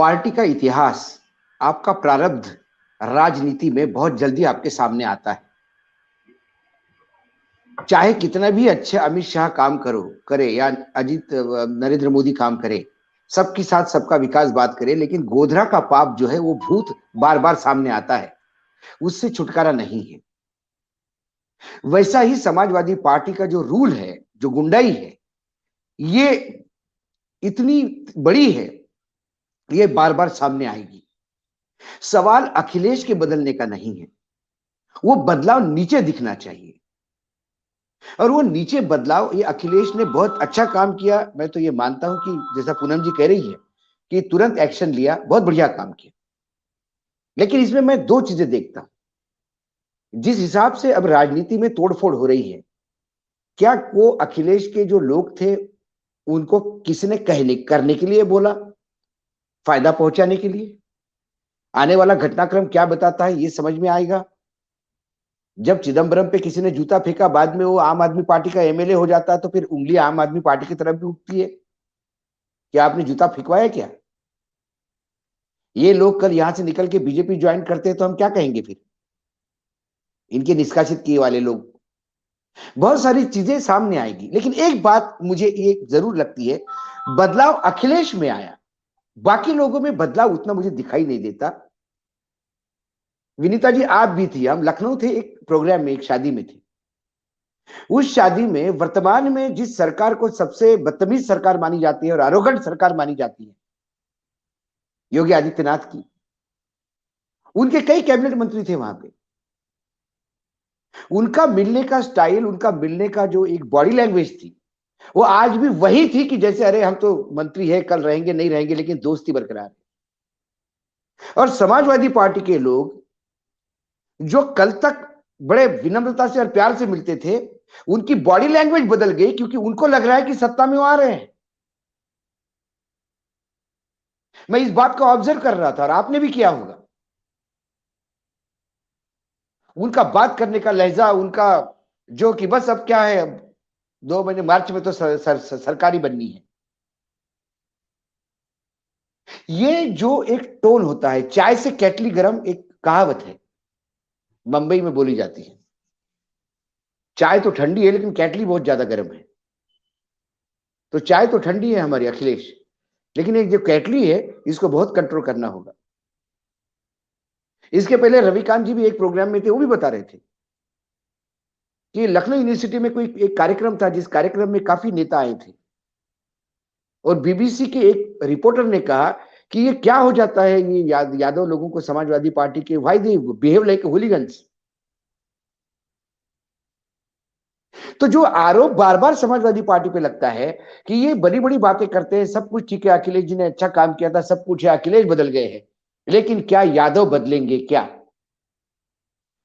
Party का इतिहास, आपका प्रारब्ध राजनीति में बहुत जल्दी आपके सामने आता है। चाहे कितना भी अच्छा अमित शाह काम करे या नरेंद्र मोदी काम करे, सबके साथ सबका विकास बात करे, लेकिन गोधरा का पाप जो है वो भूत बार बार सामने आता है, उससे छुटकारा नहीं है। वैसा ही समाजवादी पार्टी का जो रूल है, जो गुंडाई है, ये इतनी बड़ी है, ये बार बार सामने आएगी। सवाल अखिलेश के बदलने का नहीं है, वो बदलाव नीचे दिखना चाहिए। और वो नीचे बदलाव, ये अखिलेश ने बहुत अच्छा काम किया। मैं तो ये मानता हूं कि जैसा पूनम जी कह रही है कि तुरंत एक्शन लिया, बहुत बढ़िया काम किया। लेकिन इसमें मैं दो चीजें देखता हूं। जिस हिसाब से अब राजनीति में तोड़फोड़ हो रही है, क्या वो अखिलेश के जो लोग थे उनको किसी ने कहने करने के लिए बोला, फायदा पहुंचाने के लिए? आने वाला घटनाक्रम क्या बताता है ये समझ में आएगा। जब चिदम्बरम पे किसी ने जूता फेंका, बाद में वो आम आदमी पार्टी का एमएलए हो जाता है, तो फिर उंगली आम आदमी पार्टी की तरफ भी उठती है। क्या आपने जूता फेंकवाया क्या? ये लोग कल यहां से निकल के बीजेपी ज्वाइन करते हैं तो हम क्या कहेंगे फिर? इनके निष्कासित किए वाले लोग। बहुत सारी चीजें सामने आएगी, लेकिन एक बात मुझे ये जरूर लगती है, बदलाव अखिलेश में आया, बाकी लोगों में बदलाव उतना मुझे दिखाई नहीं देता। विनीता जी, आप भी थी, हम लखनऊ थे, एक प्रोग्राम में, एक शादी में थे। उस शादी में वर्तमान में जिस सरकार को सबसे बदतमीज सरकार मानी जाती है और अरोगंट सरकार मानी जाती है, योगी आदित्यनाथ की, उनके कई कैबिनेट मंत्री थे वहां पे। उनका मिलने का स्टाइल, उनका मिलने का जो एक बॉडी लैंग्वेज थी, वो आज भी वही थी कि जैसे अरे हम तो मंत्री है, कल रहेंगे नहीं रहेंगे, लेकिन दोस्ती बरकरार है। और समाजवादी पार्टी के लोग जो कल तक बड़े विनम्रता से और प्यार से मिलते थे, उनकी बॉडी लैंग्वेज बदल गई, क्योंकि उनको लग रहा है कि सत्ता में वो आ रहे हैं। मैं इस बात को ऑब्जर्व कर रहा था और आपने भी किया होगा। उनका बात करने का लहजा, उनका जो कि बस अब क्या है, अब 2 महीने, मार्च में तो सरकारी बननी है। ये जो एक टोन होता है, चाय से केटली गरम, एक कहावत है, मुंबई में बोली जाती है। चाय तो ठंडी है लेकिन केटली बहुत ज्यादा गर्म है। तो चाय तो ठंडी है हमारी अखिलेश, लेकिन एक जो केटली है, इसको बहुत कंट्रोल करना होगा। इसके पहले रविकांत जी भी एक प्रोग्राम में थे, वो भी बता रहे थे कि लखनऊ यूनिवर्सिटी में कोई एक कार्यक्रम था, जिस कार्यक्रम में काफी नेता आए थे, और बीबीसी के एक रिपोर्टर ने कहा कि ये क्या हो जाता है, ये यादव लोगों को, समाजवादी पार्टी के, व्हाई दे बिहेव लाइक हुलिगन्स। तो जो आरोप बार बार समाजवादी पार्टी पे लगता है कि ये बड़ी बड़ी बातें करते हैं, सब कुछ ठीक है, अखिलेश जी ने अच्छा काम किया था, सब कुछ है, अखिलेश बदल गए हैं, लेकिन क्या यादव बदलेंगे क्या?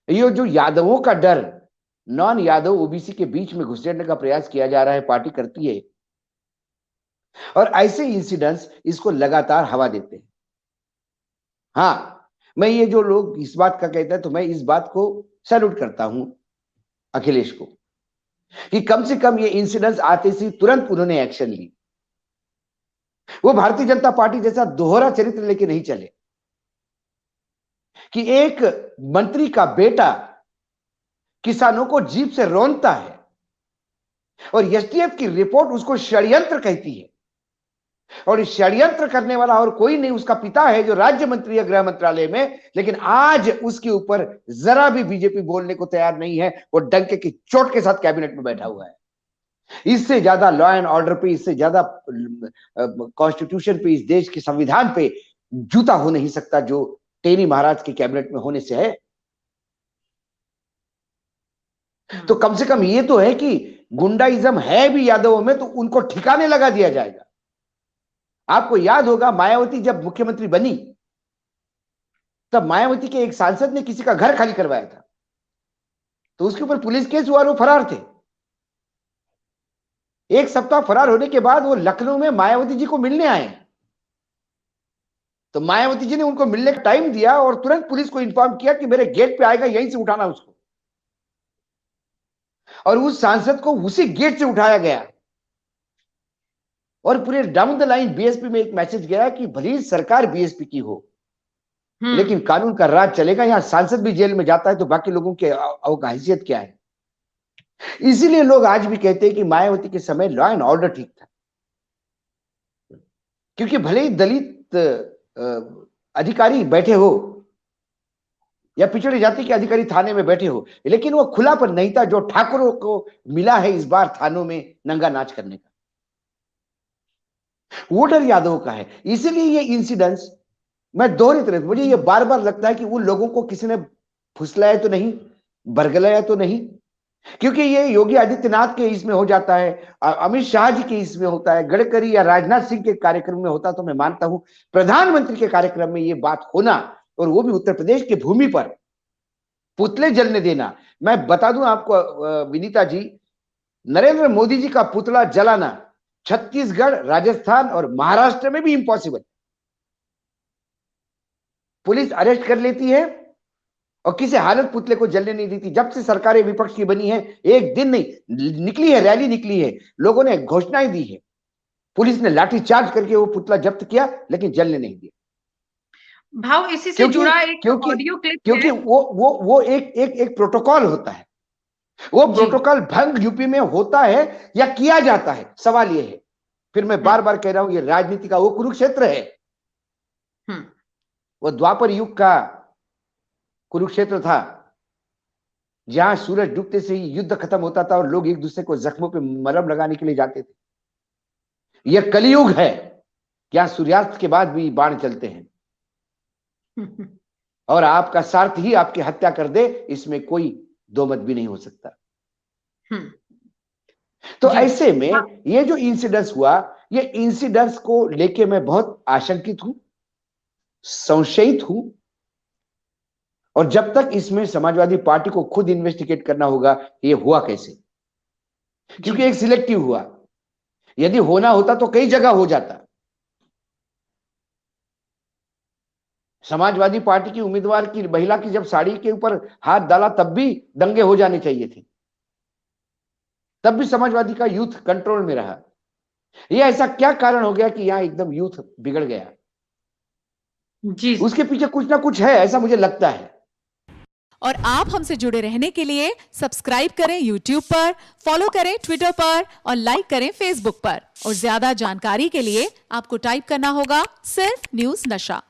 ये जो यादवों का डर, नॉन यादव ओबीसी के बीच में घुसेड़ने का प्रयास किया जा रहा है, पार्टी करती है। और ऐसे इंसिडेंट्स इसको लगातार हवा देते हैं। हाँ, मैं ये जो लोग इस बात का कहते हैं, तो मैं इस बात को सैल्यूट करता हूं अखिलेश को, कि कम से कम ये इंसिडेंट्स आते ही तुरंत उन्होंने एक्शन ली। वो भारतीय जनता पार्टी जैसा दोहरा चरित्र लेके नहीं चले कि एक मंत्री का बेटा किसानों को जीप से रौंदता है और एसटीएफ की रिपोर्ट उसको षड्यंत्र कहती है, और इस षड्यंत्र करने वाला और कोई नहीं, उसका पिता है जो राज्य मंत्री है गृह मंत्रालय में, लेकिन आज उसके ऊपर जरा भी बीजेपी बोलने को तैयार नहीं है। वो डंके की चोट के साथ कैबिनेट में बैठा हुआ है। इससे ज्यादा लॉ एंड ऑर्डर पे, इससे ज्यादा कॉन्स्टिट्यूशन पे, इस देश के संविधान पे जूता हो नहीं सकता जो टेनी महाराज के कैबिनेट में होने से है। तो कम से कम ये तो है कि गुंडाइज्म है भी यादवों में, तो उनको ठिकाने लगा दिया जाएगा। आपको याद होगा, मायावती जब मुख्यमंत्री बनी, तब मायावती के एक सांसद ने किसी का घर खाली करवाया था, तो उसके ऊपर पुलिस केस हुआ और वो फरार थे। एक सप्ताह फरार होने के बाद वो लखनऊ में मायावती जी को मिलने आए, तो मायावती जी ने उनको मिलने का टाइम दिया और तुरंत पुलिस को इन्फॉर्म किया कि मेरे गेट पे आएगा, यहीं से उठाना उसको। और उस सांसद को उसी गेट से उठाया गया और पूरे डाउन द लाइन बीएसपी में एक मैसेज गया कि भले ही सरकार बीएसपी की हो, लेकिन कानून का राज चलेगा। यहाँ सांसद भी जेल में जाता है तो बाकी लोगों की हैसियत क्या है? इसीलिए लोग आज भी कहते हैं कि मायावती के समय लॉ एंड ऑर्डर ठीक था, क्योंकि भले ही दलित अधिकारी बैठे हो या पिछड़ी जाति के अधिकारी थाने में बैठे हो, लेकिन वो खुलापन नहीं था जो ठाकुरों को मिला है इस बार थानों में नंगा नाच करने का। वो डर यादव का है। इसीलिए ये इंसिडेंट्स मैं दोहराते रहता, मुझे ये बार बार लगता है कि उन लोगों को किसी ने फुसलाया तो नहीं, बरगलाया तो नहीं, क्योंकि ये योगी आदित्यनाथ के इसमें हो जाता है, अमित शाह जी के इसमें होता है, गडकरी या राजनाथ सिंह के कार्यक्रम में होता, तो मैं मानता हूं प्रधानमंत्री के कार्यक्रम में ये बात होना, और वो भी उत्तर प्रदेश की भूमि पर पुतले जलने देना। मैं बता दूं आपको विनीता जी, नरेंद्र मोदी जी का पुतला जलाना छत्तीसगढ़, राजस्थान और महाराष्ट्र में भी इंपॉसिबल। पुलिस अरेस्ट कर लेती है और किसी हालत पुतले को जलने नहीं देती। जब से सरकारें विपक्ष की बनी है, एक दिन नहीं निकली है, रैली निकली है, लोगों ने घोषणाएं दी है, पुलिस ने लाठीचार्ज करके वो पुतला जब्त किया, लेकिन जलने नहीं दिया। भाव इसी से जुड़ा एक ऑडियो क्लिप क्योंकि वो एक प्रोटोकॉल होता है। वो प्रोटोकॉल भंग यूपी में होता है या किया जाता है, सवाल ये है। फिर मैं बार बार कह रहा हूं, ये राजनीति का वो कुरुक्षेत्र है, वो द्वापर युग का कुरुक्षेत्र था, जहां सूरज डूबते से ही युद्ध खत्म होता था और लोग एक दूसरे को जख्मों पे मलहम लगाने के लिए जाते थे। यह कलयुग है, क्या सूर्यास्त के बाद भी बाण चलते हैं और आपका स्वार्थ ही आपकी हत्या कर दे, इसमें कोई दो मत भी नहीं हो सकता। तो ऐसे में ये जो इंसिडेंस हुआ, ये इंसिडेंस को लेके मैं बहुत आशंकित हूं, संशयित हूं, और जब तक इसमें समाजवादी पार्टी को खुद इन्वेस्टिगेट करना होगा ये हुआ कैसे, क्योंकि एक सिलेक्टिव हुआ, यदि होना होता तो कई जगह हो जाता। समाजवादी पार्टी की उम्मीदवार की महिला की जब साड़ी के ऊपर हाथ डाला तब भी दंगे हो जाने चाहिए थे, तब भी समाजवादी का यूथ कंट्रोल में रहा। ये ऐसा क्या कारण हो गया कि यहां एकदम यूथ बिगड़ गया? जी, उसके पीछे कुछ ना कुछ है, ऐसा मुझे लगता है। और आप हमसे जुड़े रहने के लिए सब्सक्राइब करें YouTube पर, फॉलो करें Twitter पर और लाइक करें Facebook पर। और ज्यादा जानकारी के लिए आपको टाइप करना होगा सिर्फ न्यूज़ नशा।